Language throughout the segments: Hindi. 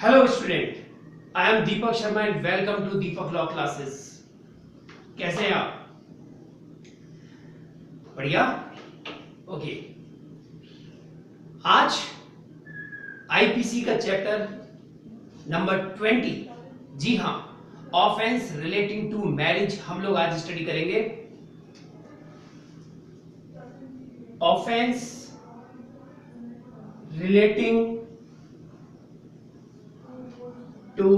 Hello student, I am Deepak Sharma and welcome to Deepak law classes. कैसे हैं आप? बढ़िया। ओके, आज आईपीसी का चैप्टर नंबर 20, जी हाँ, ऑफेंस रिलेटिंग टू मैरिज हम लोग आज स्टडी करेंगे। Offence relating to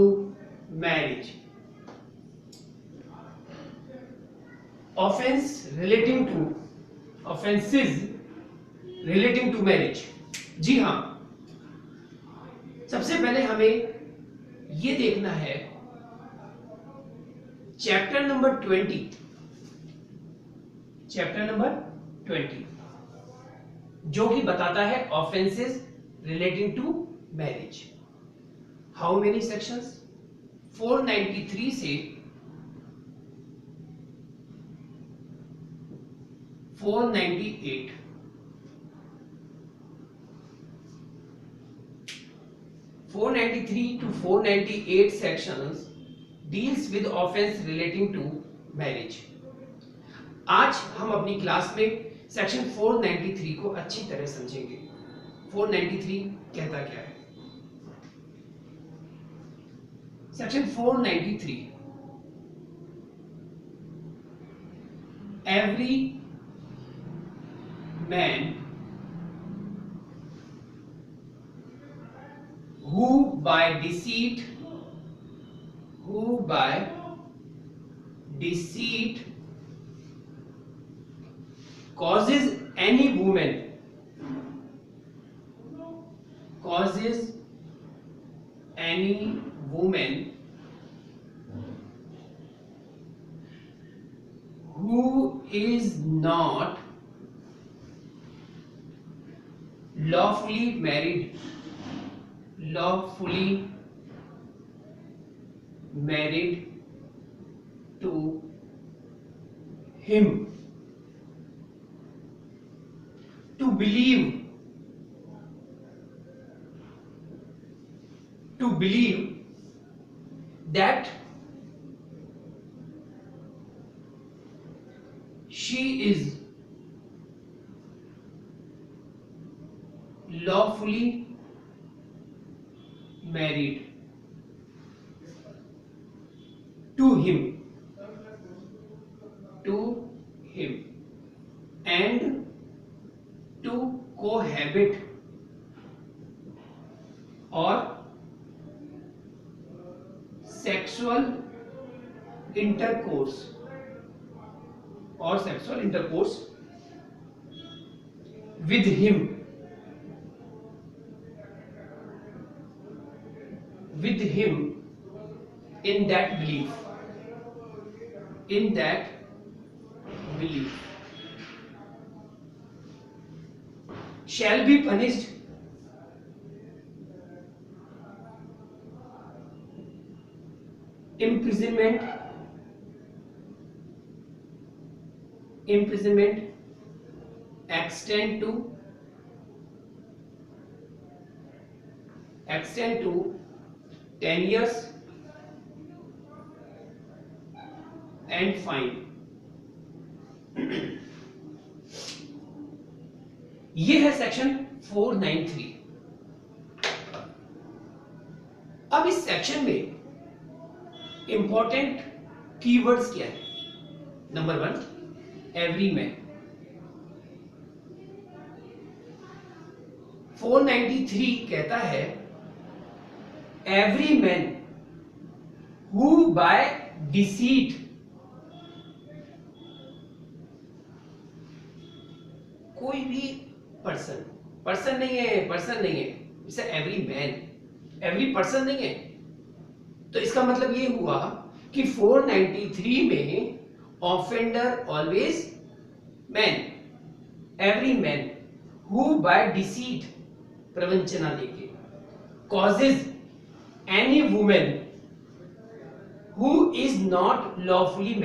marriage. Offence relating to, offences relating to marriage. जी हाँ, सबसे पहले हमें यह देखना है चैप्टर नंबर 20, चैप्टर नंबर 20 जो कि बताता है offences relating to marriage. How many sections? 493 से 498, 493 to 498 sections deals with offense relating to marriage। आज हम अपनी क्लास में सेक्शन 493 को अच्छी तरह समझेंगे। 493 कहता क्या है? Section 493, every man who by deceit causes any woman who is not lawfully married to him, to believe that she is lawfully married to him and to cohabit or sexual intercourse with him in that belief shall be punished imprisonment extend to 10 years and fine। ये है सेक्शन 493। अब इस सेक्शन में इंपॉर्टेंट कीवर्ड्स क्या है? Number 1, every man. 493 कहता है every man who by deceit, कोई भी पर्सन नहीं है, इसे एवरी मैन, एवरी पर्सन नहीं है। तो इसका मतलब ये हुआ कि 493 में offender always man, every man who by deceit, प्रवंचना देके, causes any women who is not lawfully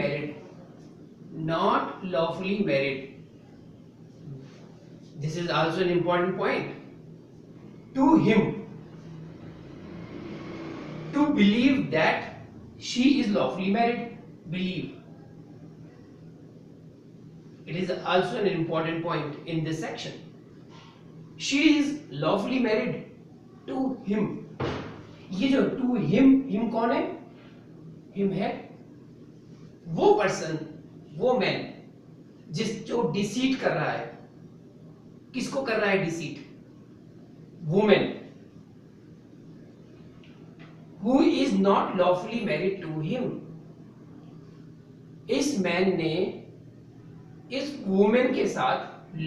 married, this is also an important point, to him believe that she is lawfully married. Believe. It is also an important point in this section. She is lawfully married to him. ये जो to him कौन है? Him है वो पर्सन, वो मैन जो डिसीट कर रहा है. किसको कर रहा है deceit? Women who is not lawfully married to him. इस मैन ने इस वुमेन के साथ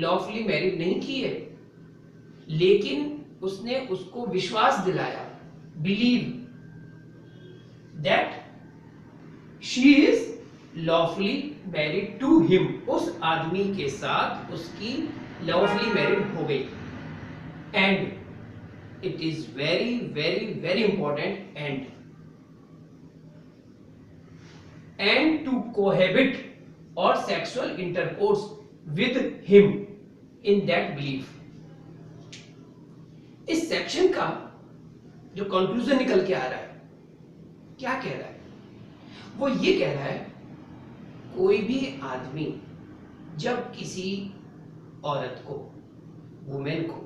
लॉफुली मैरिड नहीं की है, लेकिन उसने उसको विश्वास दिलाया, believe that she is lawfully married to him. उस आदमी के साथ उसकी लॉफुली मैरिड हो गई. And it is very very very important and to cohabit or sexual intercourse with him in that belief. इस सेक्शन का जो कंक्लूजन निकल के आ रहा है, क्या कह रहा है? वो ये कह रहा है कोई भी आदमी जब किसी औरत को, वुमेन को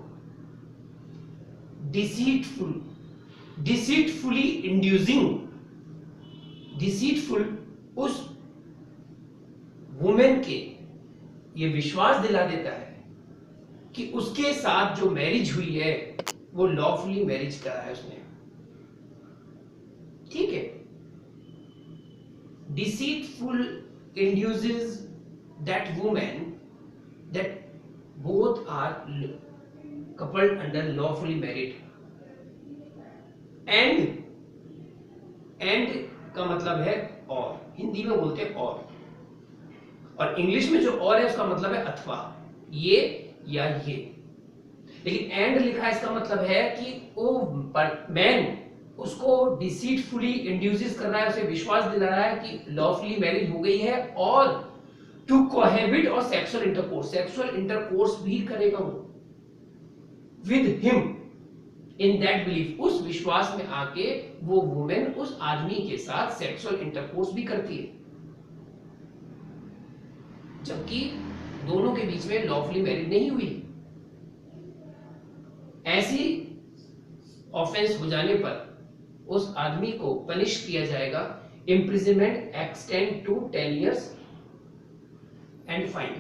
deceitfully inducing, deceitful उस वुमेन के ये विश्वास दिला देता है कि उसके साथ जो मैरिज हुई है वो लॉफुली मैरिज करा है उसने. ठीक है. deceitful induces that woman that both are coupled under lawfully married. and का मतलब है और, हिंदी में बोलते हैं और इंग्लिश में जो और है उसका मतलब है अथवा, ये या ये. लेकिन एंड लिखा है इसका मतलब है कि वो मैन उसको डिसीटफुली इंड्यूसेस कर रहा है, उसे विश्वास दिला रहा है कि लॉफुली मैरिज हो गई है और टू कोहैबिट और सेक्सुअल इंटरकोर्स भी करेगा वो with him in that belief. उस विश्वास में आके वो वुमेन उस आदमी के साथ सेक्सुअल इंटरकोर्स भी करती है, जबकि दोनों के बीच में लॉफुली मैरिज नहीं हुई. ऐसी ऑफेंस हो जाने पर उस आदमी को पनिश किया जाएगा, imprisonment extend to 10 years and fine.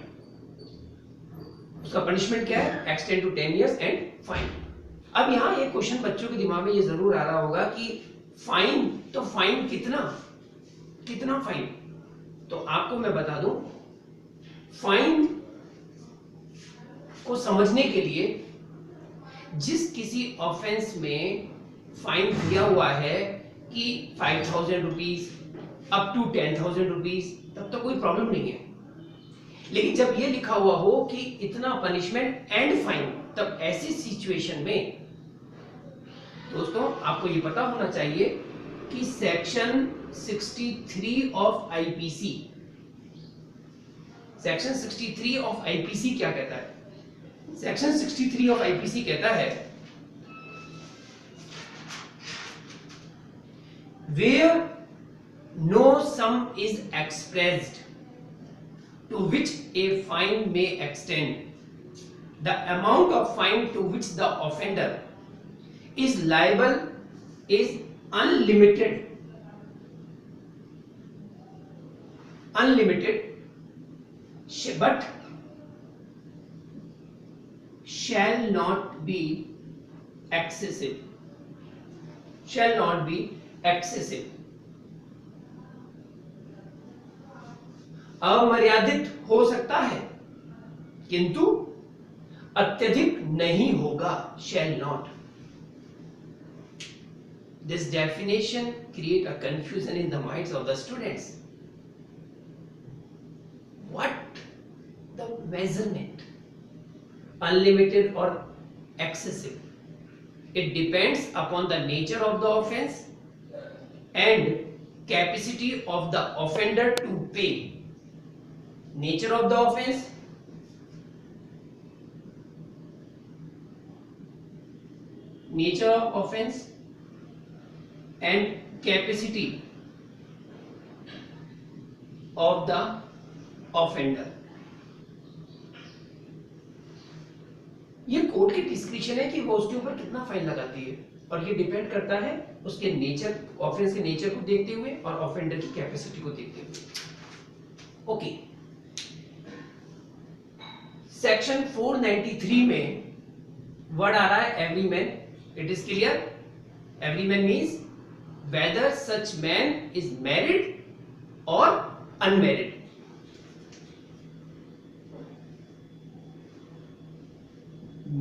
उसका पनिशमेंट क्या है? Extend to 10 years and fine. अब यहां एक क्वेश्चन बच्चों के दिमाग में ये जरूर आ रहा होगा कि फाइन, तो फाइन कितना फाइन? तो आपको मैं बता दूं, फाइन को समझने के लिए जिस किसी ऑफेंस में फाइन दिया हुआ है कि 5,000 रुपीज अप टू 10,000 रुपीज, तब तो कोई प्रॉब्लम नहीं है. लेकिन जब ये लिखा हुआ हो कि इतना पनिशमेंट एंड फाइन, तब ऐसी सिचुएशन में दोस्तों आपको ये पता होना चाहिए कि section 63 of IPC, section 63 of IPC क्या कहता है? सेक्शन 63 ऑफ आईपीसी कहता है where no sum is expressed to which a fine may extend, the amount of fine to which the offender is liable is unlimited, but shall not be excessive. अमर्यादित हो सकता है किंतु अत्यधिक नहीं होगा. shall not. This definition create a confusion in the minds of the students. What the measurement? Unlimited or excessive? It depends upon the nature of the offense and capacity of the offender to pay. Nature of the offense, and capacity of the offender. ये कोर्ट की डिस्क्रिप्शन है कि वो उसके ऊपर कितना फाइन लगाती है, और ये डिपेंड करता है उसके नेचर, ऑफेंस के नेचर को देखते हुए और ऑफेंडर की कैपेसिटी को देखते हुए। ओके, सेक्शन 493 में वर्ड आ रहा है every man. It is clear, every man means whether such man is married और अनमैरिड।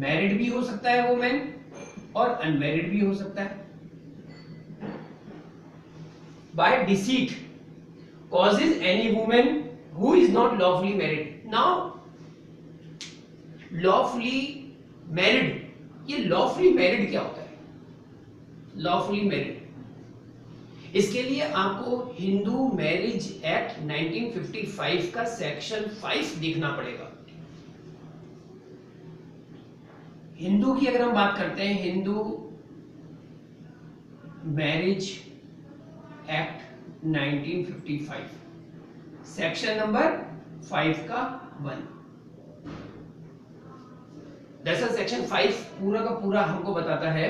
मैरिड भी हो सकता है वो मैन और अनमैरिड भी हो सकता है। By deceit causes any women who is not lawfully married. Now lawfully married, ये लॉफुली मैरिड क्या होता है? लॉफुली मैरिड, इसके लिए आपको हिंदू मैरिज एक्ट 1955 का सेक्शन 5 देखना पड़ेगा। हिंदू की अगर हम बात करते हैं, Hindu marriage act 1955 section number 5 का 1। दरअसल सेक्शन 5 पूरा का पूरा हमको बताता है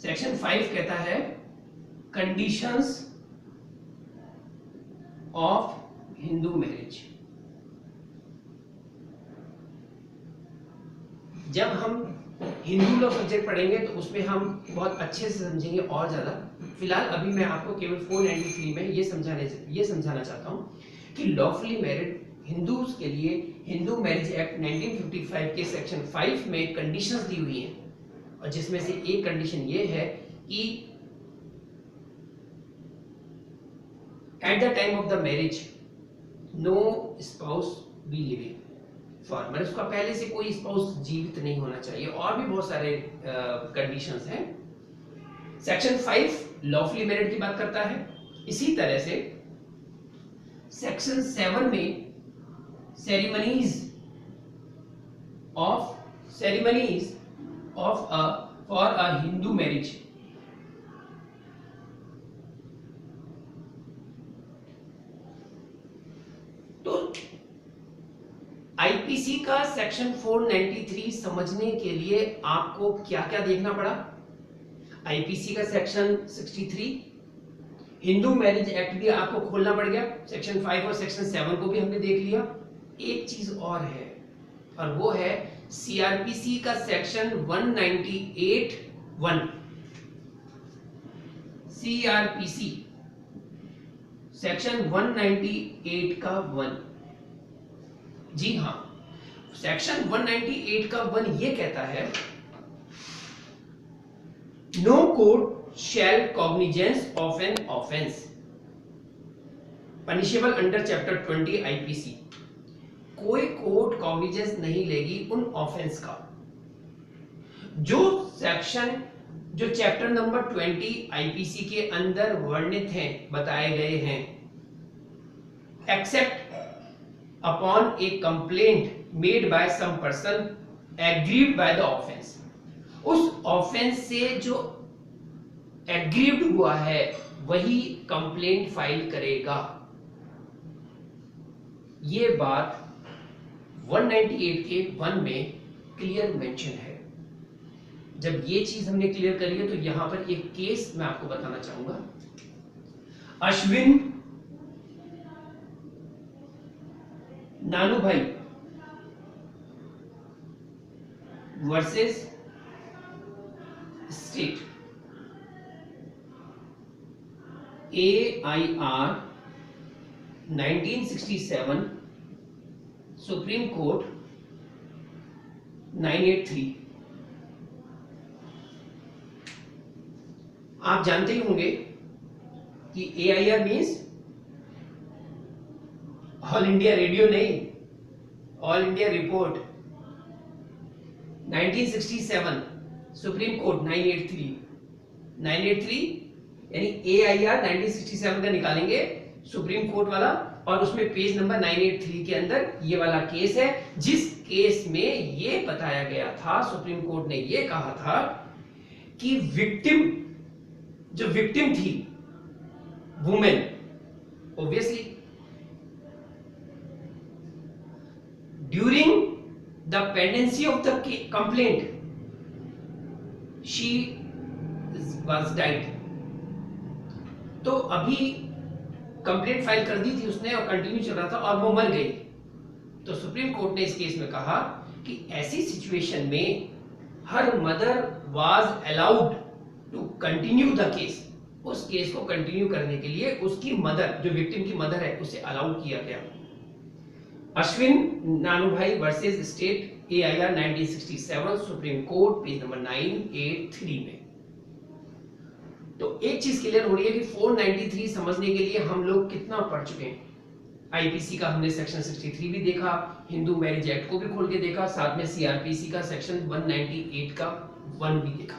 सेक्शन 5 कहता है कंडीशंस ऑफ हिंदू मैरिज। जब हम हिंदू लॉ सब्जेक्ट पढ़ेंगे तो उसमें हम बहुत अच्छे से समझेंगे और ज्यादा। फिलहाल अभी मैं आपको केवल 493 में ये समझाना चाहता हूं कि लॉफुली मैरिड हिंदूज के लिए हिंदू मैरिज एक्ट 1955 के सेक्शन 5 में कंडीशंस दी हुई हैं, और जिसमें से एक कंडीशन ये है कि at the time of the marriage no spouse be living for, मतलब उसका पहले से कोई स्पाउस जीवित नहीं होना चाहिए, और भी बहुत सारे कंडीशंस हैं। सेक्शन 5 लॉफुली मैरिड की बात करता है। इसी तरह से सेक्शन 7 में ceremonies of for a Hindu marriage, तो आईपीसी का सेक्शन 493 समझने के लिए आपको क्या क्या देखना पड़ा? आईपीसी का सेक्शन 63, हिंदू मैरिज एक्ट भी आपको खोलना पड़ गया, सेक्शन 5 और सेक्शन 7 को भी हमने देख लिया। एक चीज और है, और वो है सीआरपीसी का सेक्शन 198(1). सीआरपीसी सेक्शन 198 का 1। जी हां, सेक्शन 198 का 1 ये कहता है no court shall cognizance of an offence punishable under chapter 20 IPC. कोई कोर्ट कॉग्निजेंस नहीं लेगी उन ऑफेंस का जो चैप्टर नंबर 20 आईपीसी के अंदर वर्णित हैं, बताए गए हैं, except upon a complaint made by some person aggrieved by the offence. उस ऑफेंस से जो एग्रीव्ड हुआ है वही कंप्लेंट फाइल करेगा। ये बात 198 के 1 में क्लियर मेंशन है। जब ये चीज हमने क्लियर करी है तो यहां पर एक केस मैं आपको बताना चाहूंगा। Ashwin Nanu Bhai versus state, AIR 1967, supreme court 983। आप जानते ही होंगे कि AIR means all India radio नहीं, all India report. 1967 supreme court 983 यानी AIR 1967 का निकालेंगे सुप्रीम कोर्ट वाला, और उसमें पेज नंबर 983 के अंदर ये वाला केस है, जिस केस में ये बताया गया था, सुप्रीम कोर्ट ने ये कहा था कि जो विक्टिम थी women, obviously during the pendency of the complaint she was died. तो अभी कंप्लेंट फाइल कर दी थी उसने और कंटिन्यू चल रहा था और वो मर गई। तो सुप्रीम कोर्ट ने इस केस में कहा कि ऐसी सिचुएशन में हर mother was allowed to continue the case, उस केस को कंटिन्यू करने के लिए उसकी मदर, जो विक्टिम की मदर है, उसे अलाउ किया गया। Ashwin Nanubhai versus state AIR 1967 supreme court page number 983 में। तो एक चीज क्लियर हो रही है कि 493 समझने के लिए हम लोग कितना पढ़ चुके हैं। आईपीसी का हमने सेक्शन 63 भी देखा, हिंदू मैरिज एक्ट को भी खोल के देखा, साथ में सीआरपीसी का सेक्शन 198 का 1 भी देखा।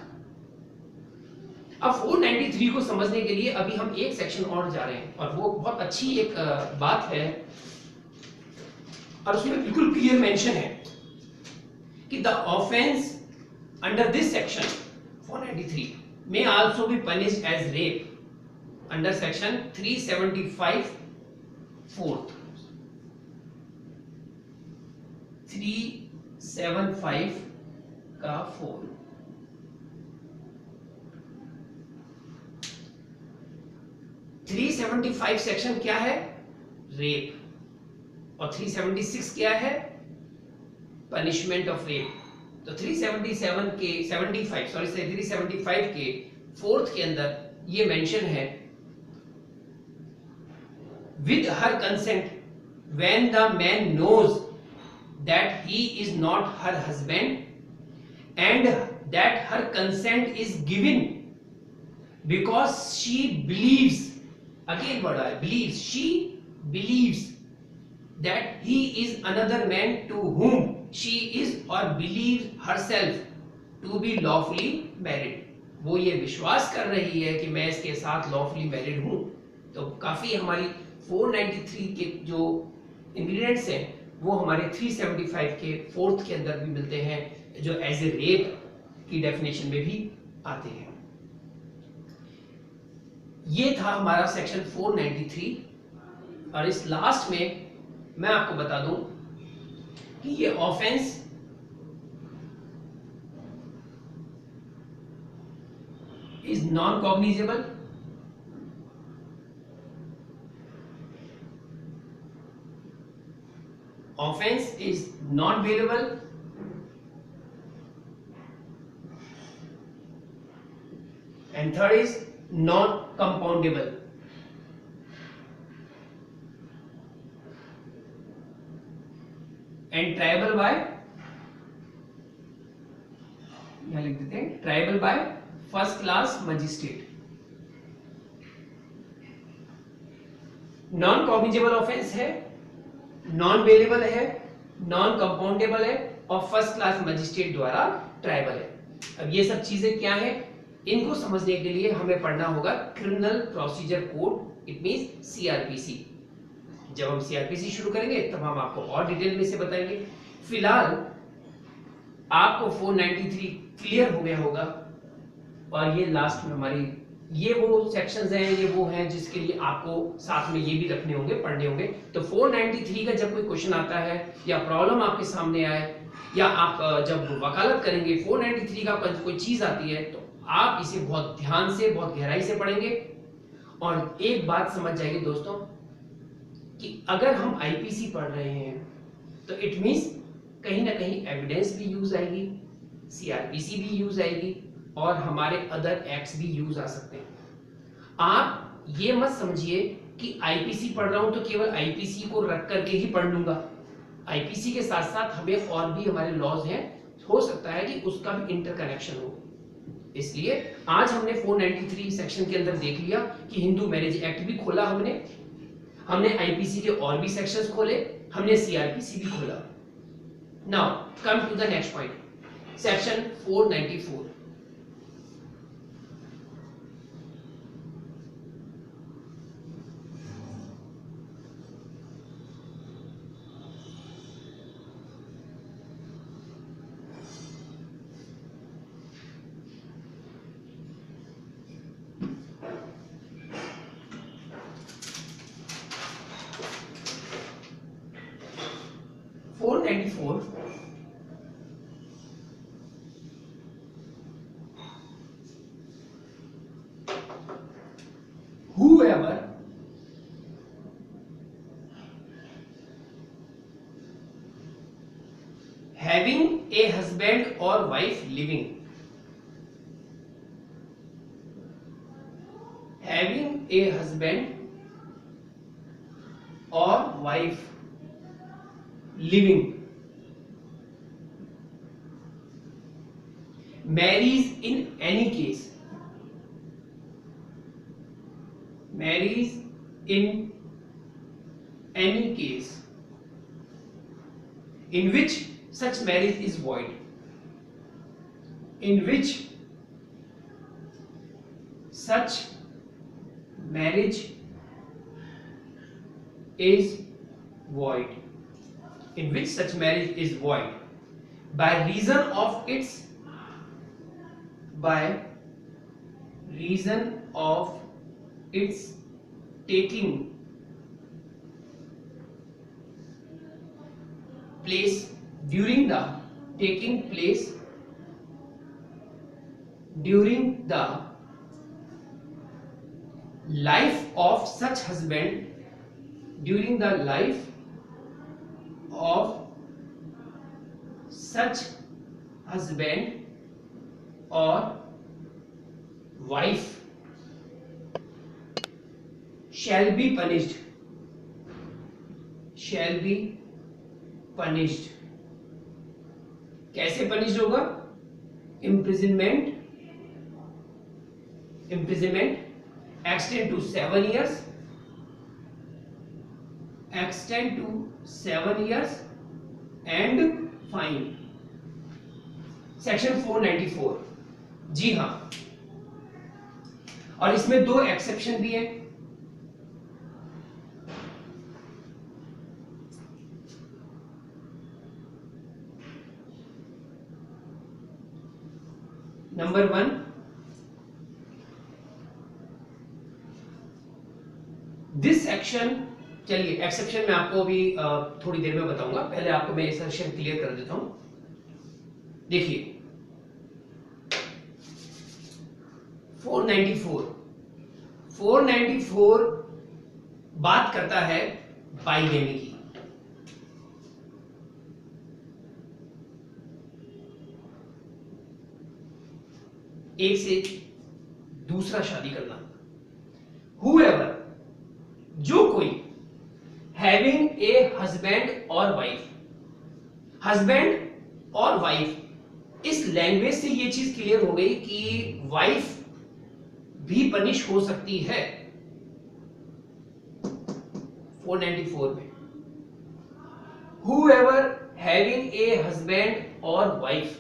अब 493 को समझने के लिए अभी हम एक सेक्शन और जा रहे हैं और वो बहुत अच्छी एक बात है और उसमें बिल्कुल क्लियर मेंशन है कि the offence under this section 493 may also be punished as rape under section 375 fourth 375 का 4। थ्री 375 सेक्शन क्या है? रेप। और 376 क्या है? Punishment of rape. तो 375 के फोर्थ के अंदर ये मेंशन है, with her consent when the man knows that he is not her husband and that her consent is given because she believes, again word है believes, she believes that he is another man to whom she is or believes herself to be lawfully married। वो ये विश्वास कर रही है कि मैं इसके साथ लॉफुली मैरिड हूं। तो काफी हमारी 493 के जो इंग्रेडिएंट्स हैं वो हमारे 375 के फोर्थ के अंदर भी मिलते हैं, जो एज ए रेप की डेफिनेशन में भी आते हैं। ये था हमारा सेक्शन 493 और इस लास्ट में मैं आपको बता दूं कि ये offence is non cognizable, offence is not bailable, and third is not compoundable. And triable by, यहां लिख देते हैं, triable by first class magistrate. Non cognizable offence है, नॉन बेलेबल है, नॉन कंपाउंडेबल है और फर्स्ट क्लास मजिस्ट्रेट द्वारा ट्रायबल है। अब ये सब चीजें क्या है, इनको समझने के लिए हमें पढ़ना होगा criminal procedure code, it means CrPC. जब हम सीआरपीसी शुरू करेंगे तब हम आपको और डिटेल में से बताएंगे। फिलहाल आपको 493 क्लियर हो गया होगा और ये लास्ट में हमारी ये वो सेक्शंस हैं, ये वो हैं जिसके लिए आपको साथ में ये भी रखने होंगे, पढ़ने होंगे। तो 493 का जब कोई क्वेश्चन आता है या प्रॉब्लम आपके सामने आए या आप जब वकालत करेंगे 493 का कोई चीज आती है तो आप इसे बहुत ध्यान से, बहुत गहराई से पढ़ेंगे। और एक बात समझ जाइए दोस्तों कि अगर हम आईपीसी पढ़ रहे हैं तो इट मींस कहीं ना कहीं एविडेंस भी यूज आएगी, सीआरपीसी भी यूज आएगी और हमारे अदर एक्ट्स भी यूज आ सकते हैं। आप ये मत समझिए कि आईपीसी पढ़ रहा हूं तो केवल आईपीसी को रख करके ही पढ़ लूंगा। आईपीसी के साथ साथ हमें और भी हमारे लॉज हैं, हो सकता है कि उसका भी इंटरकनेक्शन हो। इसलिए आज हमने 493 सेक्शन के अंदर देख लिया कि हिंदू मैरिज एक्ट भी खोला, हमने आईपीसी के और भी सेक्शंस खोले, हमने सीआरपीसी भी खोला। Now come to the next point, section 494। 494 whoever having a husband or wife living, having a husband or wife living, marries in any case, marries in any case in which such marriage is void, in which such marriage is void, in which such marriage is void by reason of its taking place during the life of such husband, during the life of such husband or wife shall be punished, कैसे punished होगा? imprisonment extend to 7 years, and fine. Section 494, जी हाँ, और इसमें 2 एक्सेप्शन भी है। नंबर 1, दिस सेक्शन, चलिए एक्सेप्शन मैं आपको अभी थोड़ी देर में बताऊंगा, पहले आपको मैं ये सेक्शन क्लियर कर देता हूं। देखिए 494 बात करता है बाइगेमी की। एक से दूसरा शादी करना। Whoever, जो कोई, having a husband और wife, husband और wife, इस लैंग्वेज से ये चीज क्लियर हो गई कि वाइफ भी पनिश हो सकती है 494 में। Whoever having a husband और wife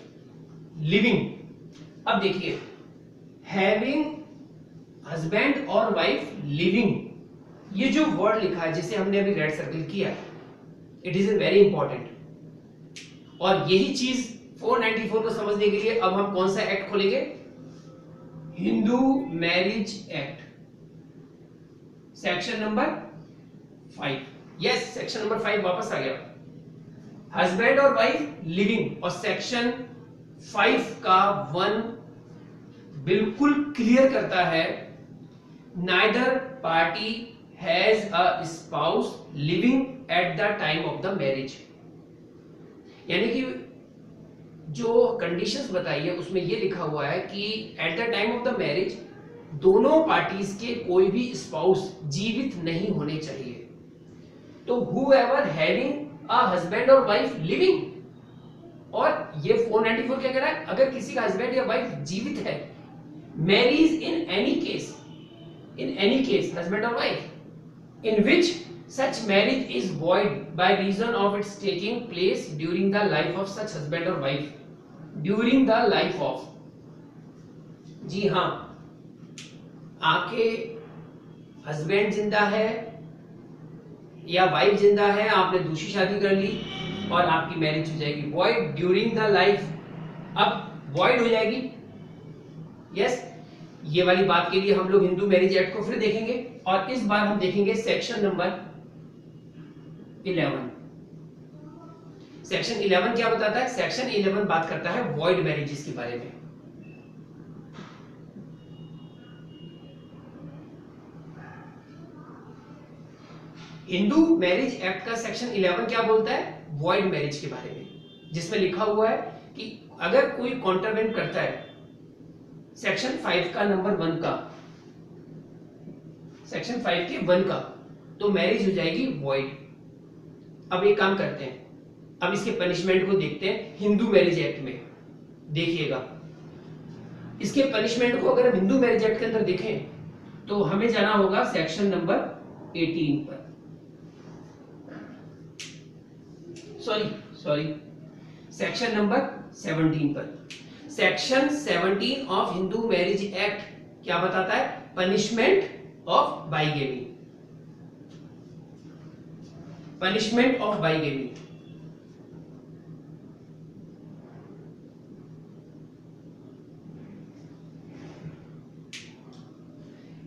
living, अब देखिए हैविंग हस्बैंड और वाइफ लिविंग, ये जो वर्ड लिखा है जिसे हमने अभी रेड सर्कल किया, इट इज वेरी इंपॉर्टेंट। और यही चीज 494 को समझने के लिए अब हम कौन सा एक्ट खोलेंगे? Hindu marriage act, section number 5। Yes, section number 5 वापस आ गया, हस्बैंड और वाइफ लिविंग। और सेक्शन 5 का 1 बिल्कुल क्लियर करता है, neither party has a spouse living at the time of the marriage. यानी कि जो कंडीशंस बताई है उसमें ये लिखा हुआ है कि at the time of the marriage दोनों पार्टीज के कोई भी स्पाउस जीवित नहीं होने चाहिए। तो whoever having a husband और वाइफ लिविंग, और ये 494 क्या कह रहा है? अगर किसी का हस्बैंड या वाइफ जीवित है, marries in any case husband और wife, in which such marriage is void by reason of its taking place during the life of such husband or wife, during the life of, जी हाँ, आपके हस्बैंड जिंदा है या वाइफ जिंदा है, आपने दूसरी शादी कर ली और आपकी मैरिज हो जाएगी void during the life। अब void हो जाएगी, यस। ये वाली बात के लिए हम लोग हिंदू मैरिज एक्ट को फिर देखेंगे, और इस बार हम देखेंगे सेक्शन नंबर 11। सेक्शन 11 क्या बताता है? सेक्शन 11 बात करता है वॉइड मैरिजेस के बारे में। हिंदू मैरिज एक्ट का सेक्शन 11 क्या बोलता है? वॉइड मैरिज के बारे में, जिसमें लिखा हुआ है कि अगर कोई कॉन्ट्रावेंट करता है सेक्शन 5 का नंबर 1 का, सेक्शन 5 के 1 का, तो मैरिज हो जाएगी वॉइड। अब एक काम करते हैं, अब इसके पनिशमेंट को देखते हैं हिंदू मैरिज एक्ट में। देखिएगा इसके पनिशमेंट को अगर हम हिंदू मैरिज एक्ट के अंदर देखें तो हमें जाना होगा सेक्शन नंबर 18 पर, सॉरी सेक्शन नंबर 17 पर। Section 17 of Hindu marriage act क्या बताता है? Punishment of bigamy, punishment of bigamy.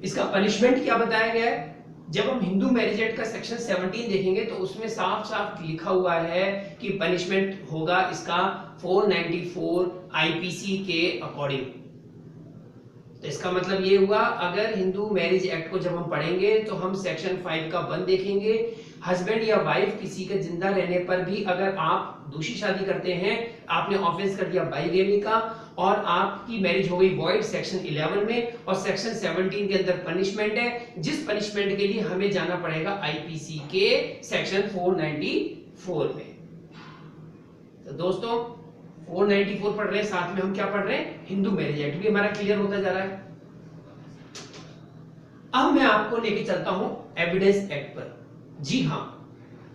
इसका पनिशमेंट क्या बताया गया है? जब हम हिंदू मैरिज एक्ट का सेक्शन 17 देखेंगे तो उसमें साफ साफ लिखा हुआ है कि पनिशमेंट होगा इसका 494 आईपीसी के अकॉर्डिंग। तो इसका मतलब ये हुआ, अगर हिंदू मैरिज एक्ट को जब हम पढ़ेंगे तो हम सेक्शन 5 का 1 देखेंगे, हस्बैंड या वाइफ किसी के जिंदा रहने पर भी अगर आप दूसरी शादी करते हैं, आपने ऑफेंस कर दिया बाइगेमी का और आपकी मैरिज हो गई वॉइड सेक्शन 11 में, और सेक्शन 17 के अंदर पनिशमेंट है, जिस पनिशमेंट के लिए हमें जाना पड़ेगा आईपीसी के सेक्शन 494 में। तो दोस्तों 494 पढ़ रहे हैं, साथ में हम क्या पढ़ रहे हैं? हिंदू मैरिज एक्ट भी हमारा क्लियर होता जा रहा है। अब मैं आपको लेके चलता हूं एविडेंस एक्ट पर। जी हां,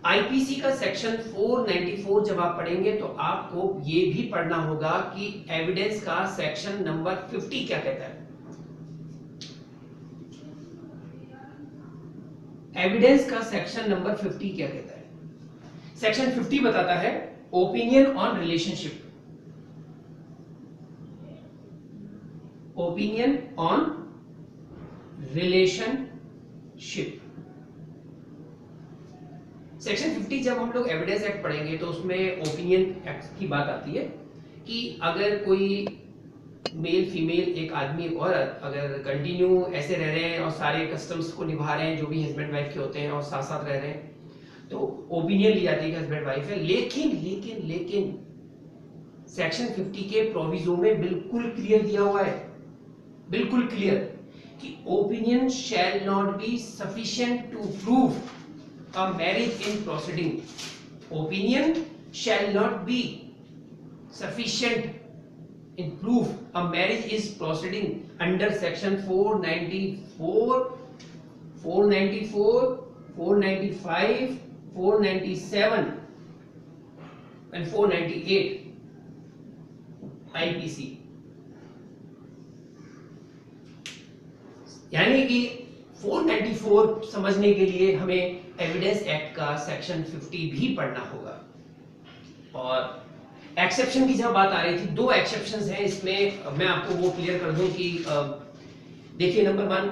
आईपीसी का सेक्शन 494 जब आप पढ़ेंगे तो आपको ये भी पढ़ना होगा कि एविडेंस का सेक्शन नंबर 50 क्या कहता है। एविडेंस का सेक्शन नंबर 50 क्या कहता है? सेक्शन 50 बताता है opinion on relationship, opinion on relationship. Section 50 जब हम लोग एविडेंस एक्ट पढ़ेंगे तो उसमें ओपिनियन एक्ट की बात आती है कि अगर कोई मेल फीमेल, एक आदमी एक औरत अगर कंटिन्यू ऐसे रह रहे हैं और सारे कस्टम्स को निभा रहे हैं जो भी हस्बैंड वाइफ के होते हैं और साथ साथ रह रहे हैं, तो ओपिनियन ली जाती है कि हस्बैंड वाइफ है। लेकिन सेक्शन 50 के प्रोविजो में बिल्कुल क्लियर दिया हुआ है, बिल्कुल क्लियर, कि opinion shall not be sufficient to prove a marriage in proceeding. Opinion shall not be sufficient in proof a marriage is proceeding under section 494, 495, 497 and 498 IPC। यानी कि 494 समझने के लिए हमें एविडेंस एक्ट का सेक्शन 50 भी पढ़ना होगा। और एक्सेप्शन की जब बात आ रही थी, 2 एक्सेप्शंस हैं इसमें, मैं आपको वो क्लियर कर दूं कि देखिए नंबर 1,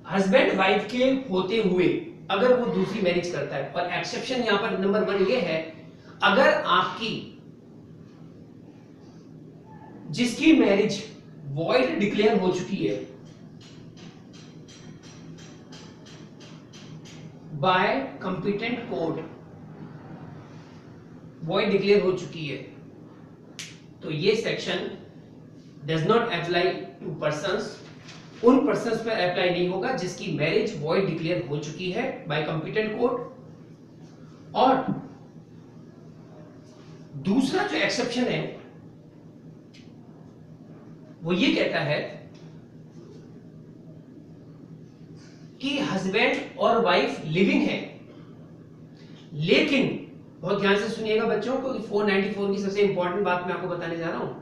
हस्बैंड वाइफ के होते हुए अगर वो दूसरी मैरिज करता है, और एक्सेप्शन यहां पर नंबर 1 ये है, अगर आपकी जिसकी मैरिज वॉइड डिक्लेयर हो चुकी है by competent court, void declare हो चुकी है, तो ये section does not apply to persons, उन पर्संस पर अप्लाई नहीं होगा जिसकी मैरिज वॉइड डिक्लेयर हो चुकी है बाय कंपिटेंट कोर्ट। और दूसरा जो एक्सेप्शन है वो ये कहता है कि हस्बैंड और वाइफ लिविंग है, लेकिन बहुत ध्यान से सुनिएगा बच्चों को, 494 की सबसे इंपॉर्टेंट बात मैं आपको बताने जा रहा हूं,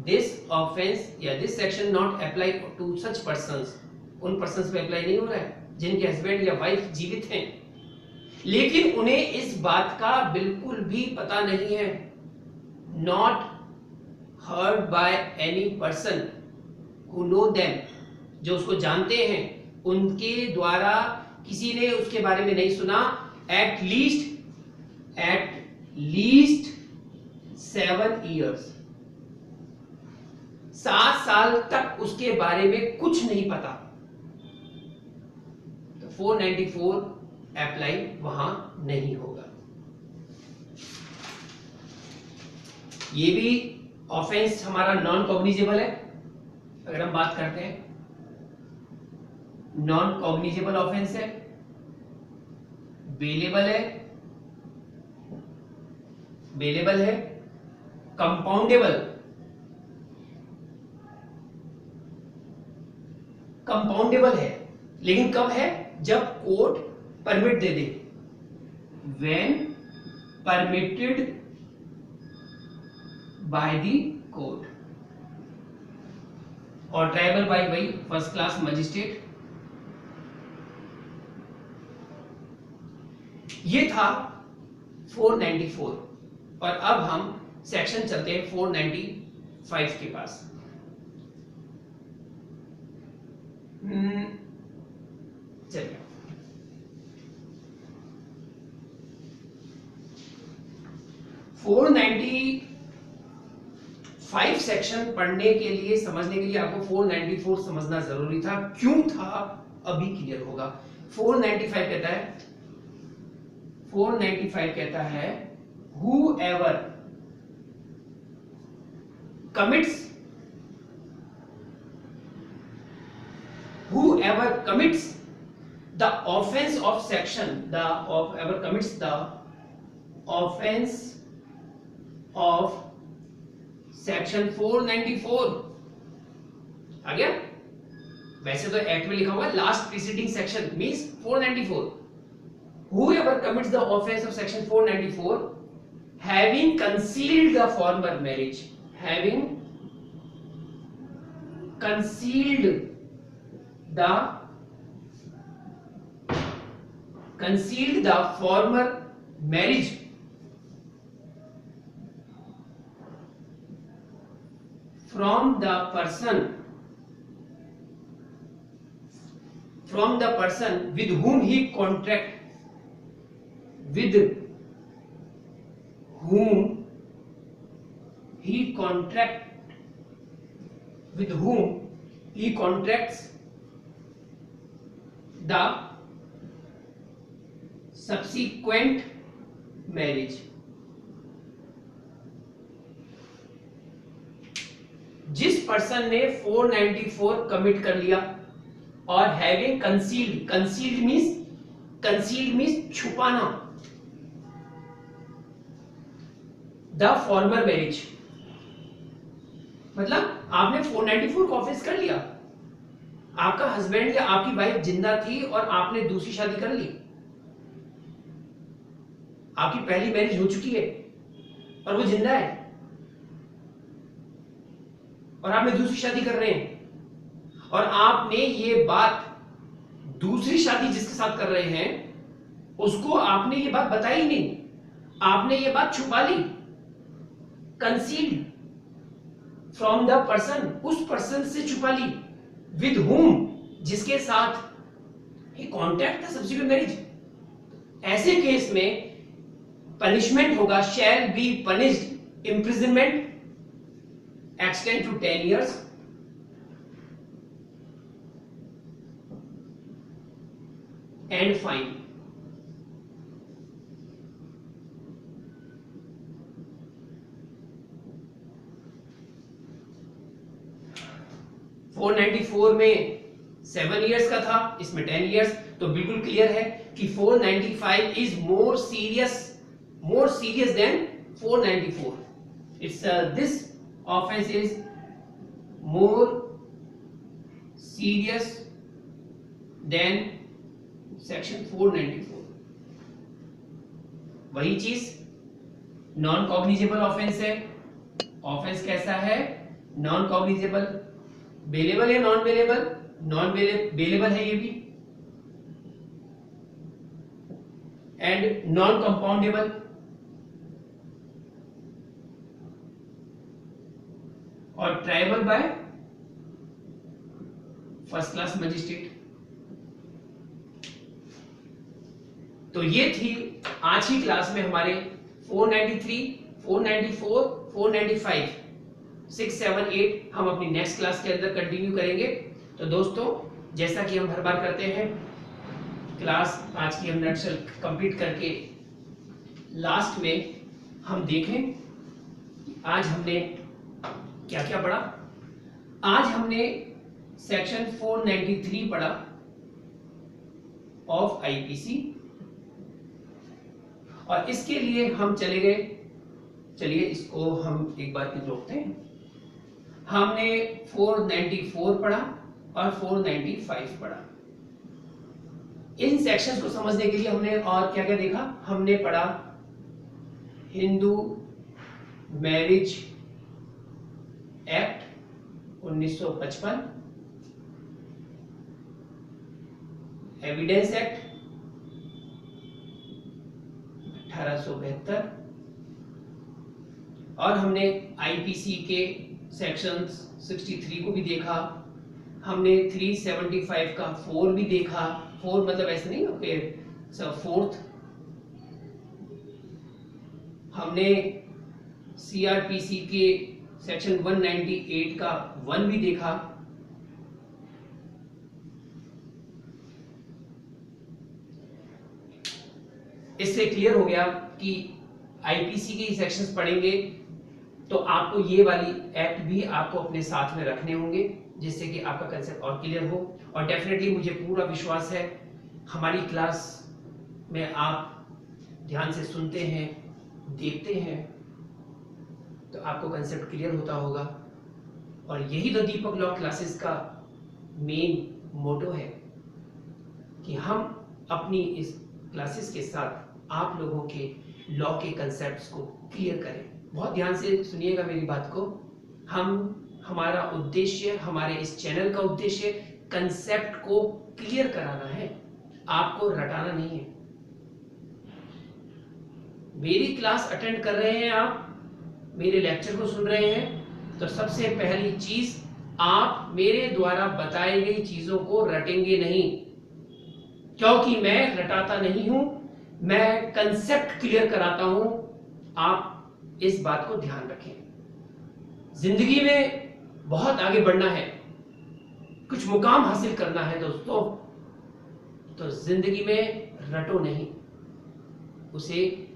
दिस ऑफेंस या this section not apply to such persons, उन पर्संस पे अप्लाई नहीं हो रहा है जिनके हस्बैंड या वाइफ जीवित हैं, लेकिन उन्हें इस बात का बिल्कुल भी पता नहीं है, not heard by any person who know them, जो उसको जानते हैं उनके द्वारा किसी ने उसके बारे में नहीं सुना, एट लीस्ट 7 years, 7 साल तक उसके बारे में कुछ नहीं पता, तो 494 अप्लाई वहां नहीं होगा। ये भी ऑफेंस हमारा नॉन कॉग्निजेबल है। अगर हम बात करते हैं, नॉन कॉग्निजेबल ऑफेंस है, बेलेबल है, कंपाउंडेबल है, लेकिन कब है? जब court permit they they, when permitted by the court, और ट्रायबल बाय वही फर्स्ट क्लास मजिस्ट्रेट। ये था 494, और अब हम सेक्शन चलते हैं 495 के पास। चलिए, फोर 495 सेक्शन पढ़ने के लिए, समझने के लिए आपको 494 समझना जरूरी था। क्यों था अभी क्लियर होगा। 495 कहता है whoever commits the offense of section, whoever commits the offense of section 494, आ गया? वैसे तो एक्ट में लिखा हुआ है last preceding section means 494। whoever commits the offense of section 494 having concealed the former marriage, concealed the former marriage from the person with whom he contract contracts the subsequent marriage, जिस पर्सन ने 494 कमिट कर लिया और हैविंग कंसील्ड मींस छुपाना, द फॉर्मर मैरिज, मतलब आपने 494 को ऑफेंस कर लिया, आपका हस्बैंड या आपकी वाइफ जिंदा थी और आपने दूसरी शादी कर ली, आपकी पहली मैरिज हो चुकी है और वो जिंदा है और आपने दूसरी शादी कर रहे हैं, और आपने ये बात दूसरी शादी जिसके साथ कर रहे हैं उसको आपने ये बात बताई नहीं, आपने ये बात छुपा ली, कंसील्ड फ्रॉम द पर्सन, उस पर्सन से छुपा ली, विद हुम, जिसके साथ ही कॉन्टैक्ट द सब्सिक्वेंट मैरिज। ऐसे केस में पनिशमेंट होगा shall be punished imprisonment extend to 10 years and fine। Four 494 में 7 years का था, इसमें 10 years, तो बिल्कुल क्लियर है कि 495 is more serious than 494। It's this offense is more serious than section 494। वही चीज नॉन कॉग्निजेबल ऑफेंस है। ऑफेंस कैसा है? Non cognizable. बेलेबल या नॉन बेलेबल? नॉन बेलेबल है ये भी, एंड नॉन कंपाउंडेबल। और tribal by first class magistrate. तो ये थी आज की क्लास में हमारे 493, 494, 495, 6, 7, 8 हम अपनी नेक्स्ट क्लास के अंदर कंटिन्यू करेंगे। तो दोस्तों, जैसा कि हम हर बार करते हैं, क्लास आज की हम नक्शल कंप्लीट करके लास्ट में हम देखें आज हमने क्या क्या पढ़ा। आज हमने सेक्शन 493 पढ़ा ऑफ आईपीसी, और इसके लिए हम चले गए। चलिए इसको हम एक बार फिर रोकते हैं। हमने 494 पढ़ा और 495 पढ़ा। इन सेक्शंस को समझने के लिए हमने और क्या क्या देखा। हमने पढ़ा Hindu marriage act 1955, evidence act 1872, और हमने आईपीसी के सेक्शंस 63 को भी देखा। हमने 375 का 4 भी देखा। 4 मतलब ऐसे नहीं, ओके, फोर्थ। हमने सीआरपीसी के सेक्शन 198 का 1 भी देखा। इससे क्लियर हो गया कि आईपीसी के सेक्शंस पढ़ेंगे तो आपको ये वाली एक्ट भी आपको अपने साथ में रखने होंगे, जिससे कि आपका कंसेप्ट और क्लियर हो। और डेफिनेटली मुझे पूरा विश्वास है हमारी क्लास में आप ध्यान से सुनते हैं, देखते हैं, तो आपको कंसेप्ट क्लियर होता होगा। और यही तो दीपक लॉ क्लासेस का मेन मोटो है कि हम अपनी इस क्लासेस के साथ आप लोगों के लॉ के कंसेप्ट्स को क्लियर करें। बहुत ध्यान से सुनिएगा मेरी बात को। हमारा उद्देश्य, हमारे इस चैनल का उद्देश्य कंसेप्ट को क्लियर कराना है, आपको रटाना नहीं है। मेरी क्लास अटेंड कर रहे हैं आप, मेरे लेक्चर को सुन रहे हैं, तो सबसे पहली चीज, आप मेरे द्वारा बताई गई चीजों को रटेंगे नहीं, क्योंकि मैं रटाता नहीं हूं, मैं कंसेप्ट क्लियर कराता हूं। आप इस बात को ध्यान रखें। जिंदगी में बहुत आगे बढ़ना है, कुछ मुकाम हासिल करना है दोस्तों, तो जिंदगी में रटो नहीं, उसे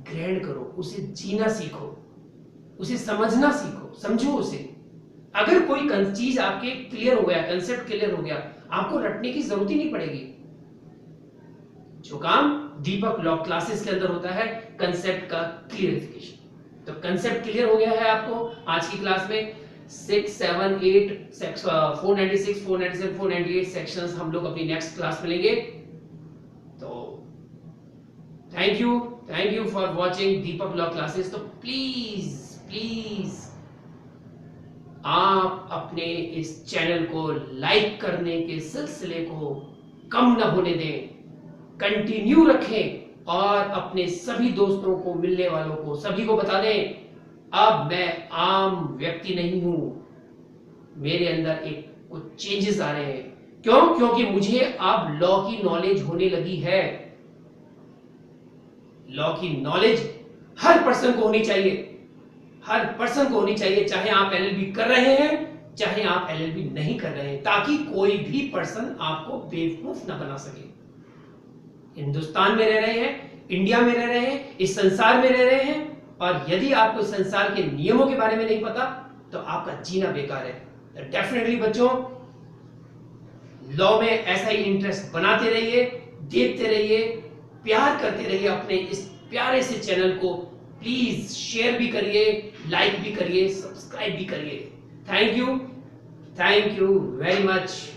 ग्रहण करो, उसे जीना सीखो, उसे समझना सीखो, समझो उसे। अगर कोई चीज आपके क्लियर हो गया, कंसेप्ट क्लियर हो गया, आपको रटने की जरूरत ही नहीं पड़ेगी। जो काम दीपक लॉ क्लासेस के अंदर होता है, कंसेप्ट का क्लियरिफिकेशन। तो कंसेप्ट क्लियर हो गया है आपको आज की क्लास में। 6, 7, 8, 496, 497, 498 सेक्शंस हम लोग अपनी नेक्स्ट क्लास में लेंगे। तो thank you for watching Deepak law classes. तो प्लीज आप अपने इस चैनल को लाइक करने के सिलसिले को कम न होने दें, कंटिन्यू रखें, और अपने सभी दोस्तों को, मिलने वालों को, सभी को बता दें, अब मैं आम व्यक्ति नहीं हूं, मेरे अंदर एक कुछ चेंजेस आ रहे हैं। क्यों? क्योंकि मुझे अब लॉ की नॉलेज होने लगी है। लॉ की नॉलेज हर पर्सन को होनी चाहिए, हर पर्सन को होनी चाहिए, चाहे आप एलएलबी कर रहे हैं, चाहे आप एलएलबी नहीं कर रहे हैं, ताकि कोई भी पर्सन आपको बेवकूफ ना बना सके। हिंदुस्तान में रह रहे हैं, इंडिया में रह रहे हैं, इस संसार में रह रहे हैं, और यदि आपको संसार के नियमों के बारे में नहीं पता तो आपका जीना बेकार है। तो डेफिनेटली बच्चों, लॉ में ऐसा ही इंटरेस्ट बनाते रहिए, देखते रहिए, प्यार करते रहिए अपने इस प्यारे से चैनल को। प्लीज शेयर भी करिए, लाइक भी करिए, सब्सक्राइब भी करिए। Thank you very much.